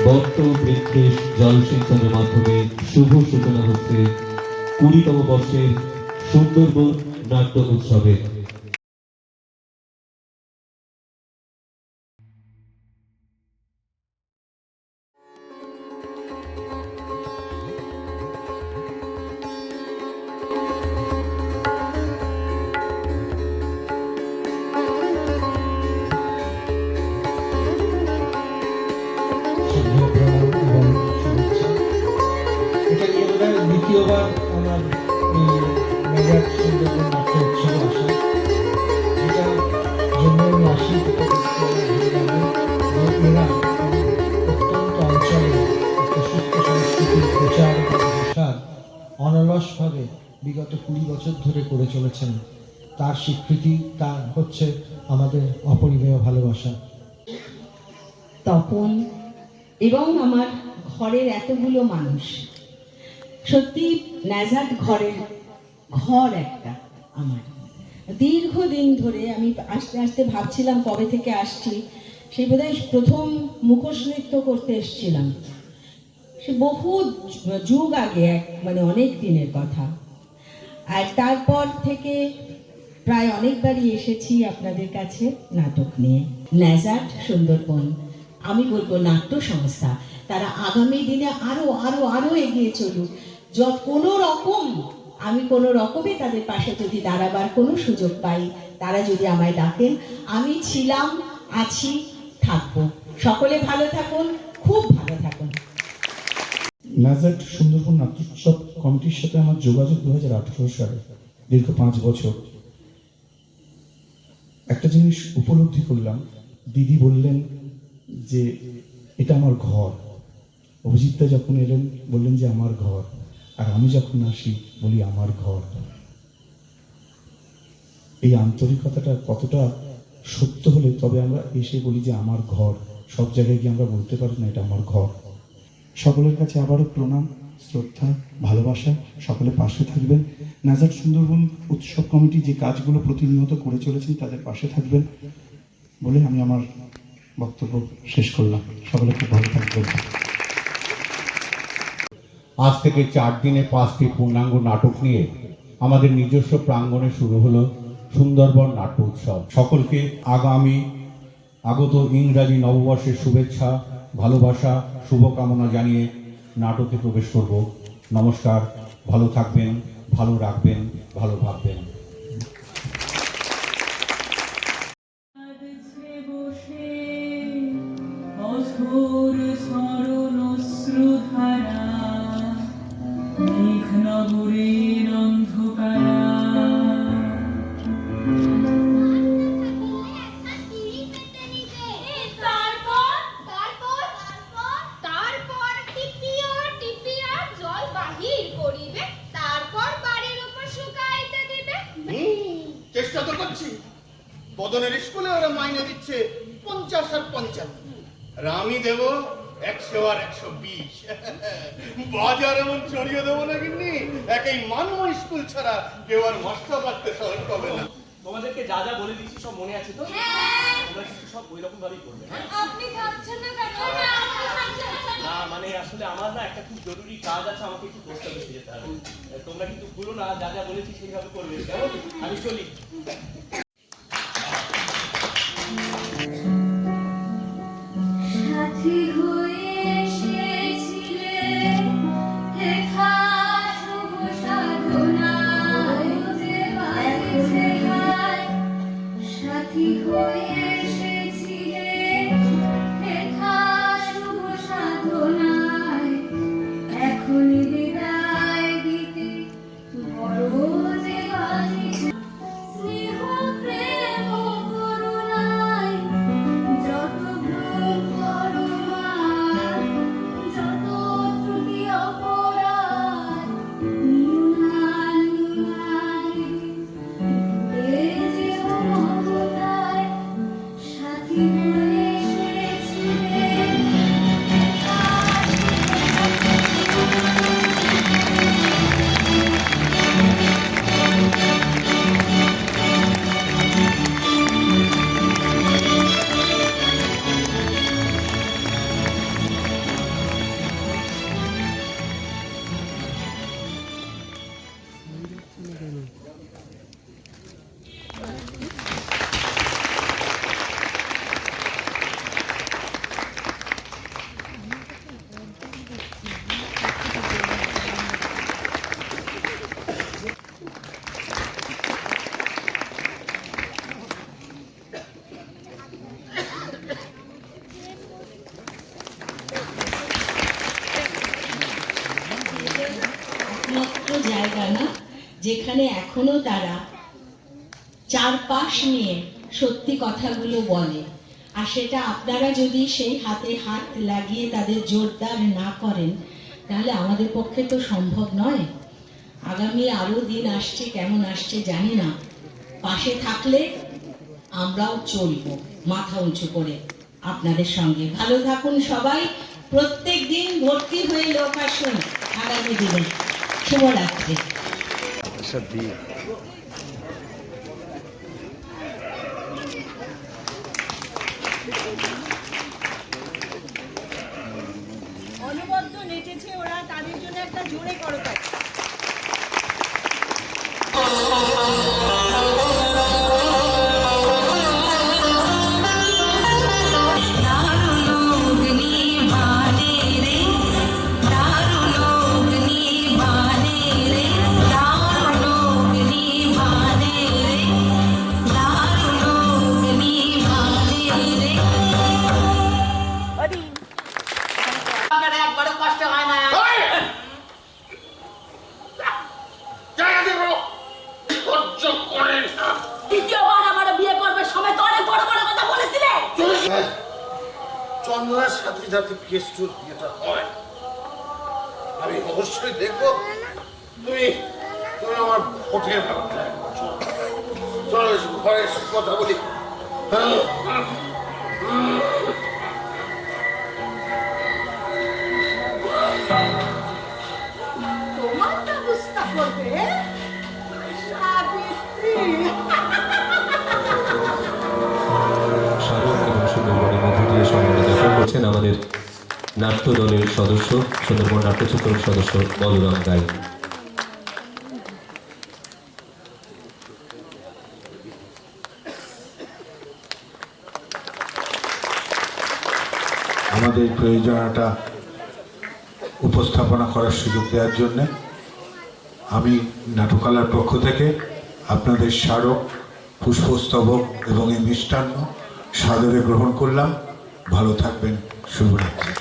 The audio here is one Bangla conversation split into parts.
বট্ট বৃক্ষে জলসিঞ্চনের মাধ্যমে শুভ সূচনা হচ্ছে 20তম বর্ষের সুন্দরবন নাট্য উৎসবে। দ্বিতীয়বার আমার এই মেগাট সুন্দরবন নাট্য উৎসবে আসা, যেটার জন্য আমি আসি এরা অত্যন্ত অঞ্চলে একটা সুস্থ সংস্কৃতির প্রচার এবং প্রসার অনলসভাবে বিগত 20 বছর ধরে করে চলেছেন। তার স্বীকৃতি, তার হচ্ছে আমাদের অপরিমেয় ভালোবাসা। তপন এবং আমার ঘরের এতগুলো মানুষ, সত্যি ন্যাজাট ঘর একটা আমার। দীর্ঘদিন ধরে আমি আস্তে আস্তে ভাবছিলাম কবে থেকে আসছি, সেই বোধহয় প্রথম মুখোশ নৃত্য করতে এসেছিলাম, সে বহু যুগ আগে, মানে অনেক দিনের কথা। আর তারপর থেকে প্রায় অনেকবারই এসেছি আপনাদের কাছে নাটক নিয়ে। ন্যাজাট সুন্দরবন, আমি বলবো নাট্য সংস্থা, তারা আগামী দিনে আরো আরো আরো এগিয়ে চলুক। আমি কোনো রকমে তাদের পাশে যদি দাঁড়াবার কোনো সুযোগ পাই, তারা যদি আমায় ডাকেন, আমি ছিলাম, আছি, থাকবো। সকলে ভালো থাকুন, খুব ভালো থাকুন। ন্যাজাট সুন্দরবন নাট্যোৎসব কমিটির সাথে আমার যোগাযোগ 2018 সালে, দীর্ঘ 5 বছর। একটা জিনিস উপলব্ধি করলাম, দিদি বললেন যে এটা আমার ঘর। অভিজিৎদা যখন এলেন বললেন যে আমার ঘর, আর আমি যখন আসি বলি আমার ঘর। এই আন্তরিকতাটা কতটা সত্য হলে তবে আমরা এসে বলি যে আমার ঘর। সব জায়গায় গিয়ে আমরা বলতে পারি না এটা আমার ঘর। সকলের কাছে আবারও প্রণাম, শ্রদ্ধা, ভালোবাসা। সকলে পাশে থাকবেন। ন্যাজাট সুন্দরবন উৎসব কমিটি যে কাজগুলো প্রতিনিয়ত করে চলেছেন তাদের পাশে থাকবেন বলে আমি আমার বক্তব্য শেষ করলাম। সকলে খুব ভালো থাকবেন। আজ থেকে 4 দিনে 5টি পূর্ণাঙ্গ নাটক নিয়ে আমাদের নিজস্ব প্রাঙ্গণে শুরু হলো সুন্দরবন নাট্য উৎসব। সকলকে আগত ইংরাজি নববর্ষের শুভেচ্ছা, ভালোবাসা, শুভকামনা জানিয়ে নাটকে প্রবেশ করব। নমস্কার, ভালো থাকবেন, ভালো রাখবেন, ভালো ভাববেন। মেঘনগরীর অন্ধকারা চেষ্টা তো করছি। বদনের স্কুলে ওরা মাইনে দিচ্ছে 50 আর 55, আর আমি দেব 100 আর 120। বাজার এমন ছড়িয়ে দেবো না কিন্তু একই মানব স্কুল ছাড়া কেউ আর মাস্টার বাড়তে সহজ পাবে না। তোমাদেরকে যা যা বলে দিচ্ছি সব মনে আছে তো? তোমরা কিন্তু সব ওই রকম ভাবেই করবে। আপনি থাকছেন না কেন? না মানে আসলে আমার না একটা খুব জরুরি কাজ আছে, আমাকে একটু পোস্ট অফিসে যেতে হবে। তোমরা কিন্তু ভুলো না, যা যা বলেছি সেইভাবে করবে, কেমন? আমি চলি। সাথী হয়ে এসেছিলে লেখা শুভ সাধনায়, যে বাজেছে হায়। সাথী হয়ে এসেছিলে লেখা শুভ সাধনায়, এখনই বিদায় দিতে বড় যে বাজেছে। স্নেহ প্রেম করুণায় যত ভ্রম করো মা জায়গা না যেখানে এখনো তারা চারপাশ নিয়ে সত্যি কথাগুলো বলে। আর সেটা আপনারা যদি সেই হাতে হাত লাগিয়ে তাদের জোরদার না করেন তাহলে আমাদের পক্ষে তো সম্ভব নয়। আগামী আরো দিন আসছে, কেমন আসছে জানি না, পাশে থাকলে আমরাও চলবো মাথা উঁচু করে আপনাদের সঙ্গে। ভালো থাকুন সবাই, প্রত্যেক দিন ভর্তি হয়ে লোক আসুন আগামী দিনে। শুভরাত্রি। অনবদ্য নেচেছে ওরা, তাদের জন্য একটা জোরে করতালি। চন্দ্রের সাথে যাতে কেষ্টুর বিয়েটা হয় আমি অবশ্যই দেখবো। তুমি তুমি আমার ভোটের ব্যাপারটা চলো ঘরে কথা বলি। তোমার ব্যবস্থা করবে সাবিত্রী। স্মারক এবং সুন্দরবনের মধ্য দিয়ে সম্মানে যাত্রা করছেন আমাদের নাট্য দলের সদস্য, সুন্দরবন নাট্যচিত্রের সদস্য বলরাম রায়। আমাদের প্রয়োজনটা উপস্থাপনা করার সুযোগ দেওয়ার জন্য আমি নাট্যকলার পক্ষ থেকে আপনাদের স্মারক, পুষ্পস্তবক এবং এই মিষ্টান্ন সাদরে গ্রহণ করলাম। ভালো থাকবেন, শুভরাত্রি।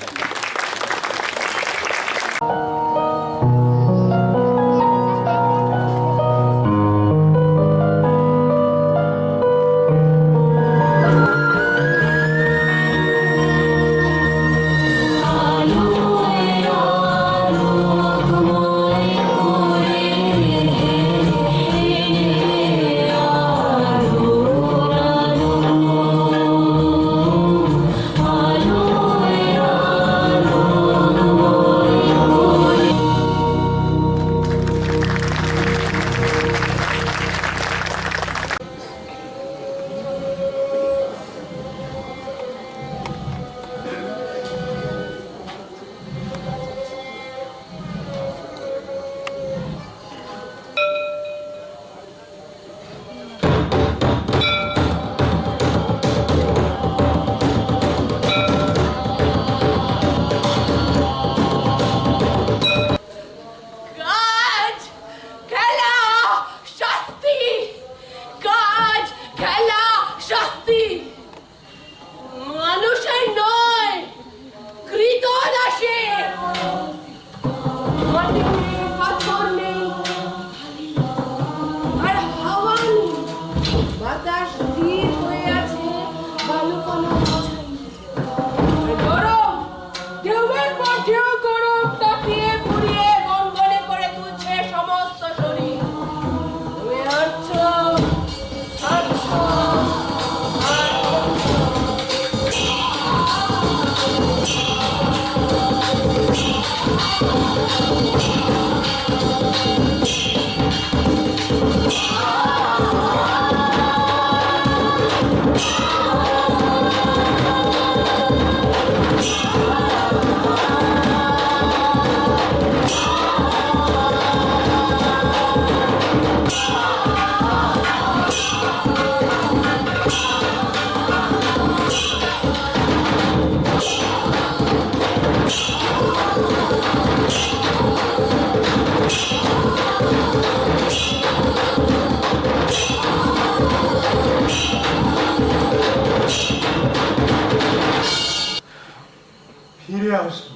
ফিরে আসবো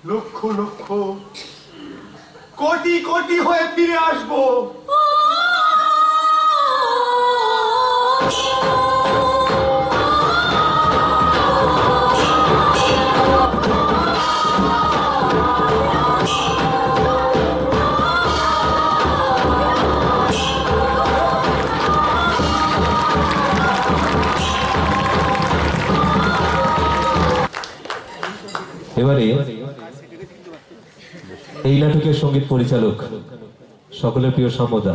লক্ষ লক্ষ কোটি কোটি হয়ে ফিরে আসবো। এবারে এই নাটকের সঙ্গীত পরিচালক সকলের প্রিয় সাম্যদা।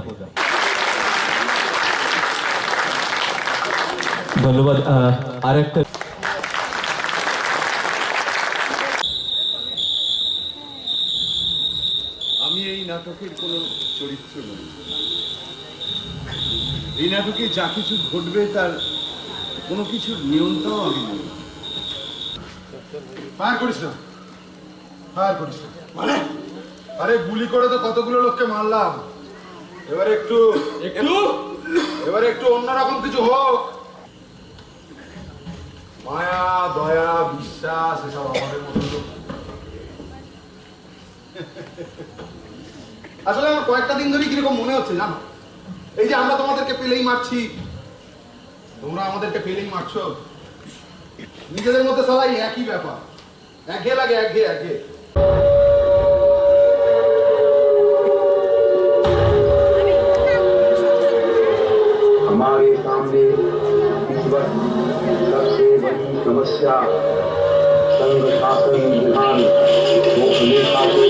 ধন্যবাদ। আর একটা আমি এই নাটকের কোনো চরিত্র নই। এই নাটকে যা কিছু ঘটবে তার কোনো কিছুর নিয়ন্ত্রণ আমি নই। ফায়ার করিস না, ফায়ার করিস না। মানে আরে গুলি করে তো কতগুলো লোককে মারলাম, এবারে একটু অন্যরকম কিছু হোক। মায়া, দয়া, বিশ্বাস এসব আমাদের মতো লোক। আসলে আমার কয়েকটা দিন ধরে কিরকম মনে হচ্ছে জানো, এই যে আমরা তোমাদেরকে পেলেই মারছি, তোমরা আমাদেরকে পেলেই মারছো, নিজেদের মধ্যে সবাই একই ব্যাপার, একঘেয়ে লাগে, একঘেয়ে। हमारे सामने इस वक्त सबसे बड़ी समस्या संघ शासन विधान वो हमेशा से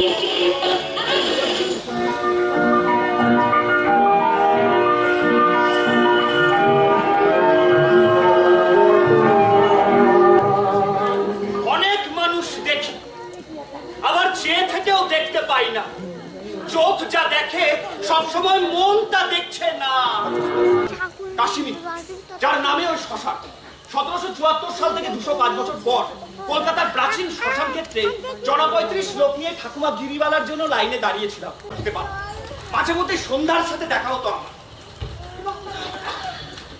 অনেক মানুষ দেখি, আবার চেয়ে থেকেও দেখতে পাই না। চোখ যা দেখে সবসময় মন তা দেখছে না। কাশ্মীর, যার নামে ওই শ্মশান, 1774 সাল থেকে 205 বছর পর কলকাতার প্রাচীন শ্মশান ক্ষেত্রে জনা 35 লোক নিয়ে ঠাকুমা গিরিবালার জন্য লাইনে দাঁড়িয়েছিলাম। মাঝে মধ্যে সন্ধ্যার সাথে দেখা হতো আমার,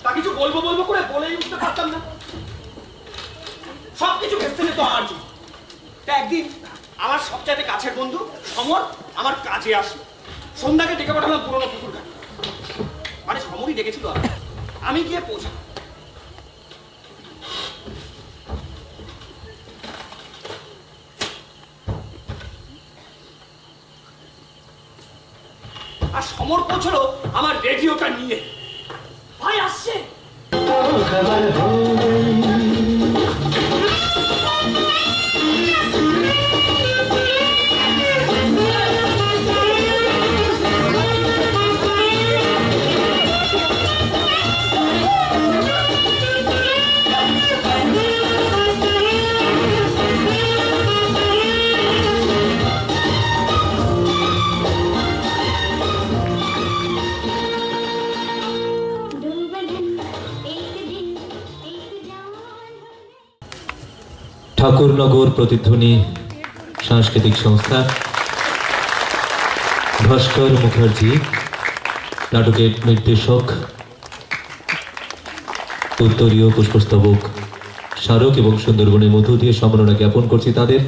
তা কিছু বলবো করে বলেই উঠতে পারতাম না, সবকিছু ভেস্তে যেত আমার জন্য। তা একদিন আমার সবচাইতে কাছের বন্ধু সমর আমার কাজে আসলো। সন্ধ্যাকে ডেকে পাঠালাম পুরোনো পুকুর ঘাটে, মানে সমরই ডেকেছিল। আমি গিয়ে পৌঁছালাম। আর সমর পৌঁছলো আমার রেডিওটা নিয়ে। ভাই আসছে। ঠাকুরনগর প্রতিধ্বনি সাংস্কৃতিক সংস্থা, ভাস্কর মুখার্জি নাটকের নির্দেশক, উত্তরীয় পুষ্পস্তবক স্মারক এবং সুন্দরবনের মধ্য দিয়ে সম্মাননা জ্ঞাপন করছি তাদের।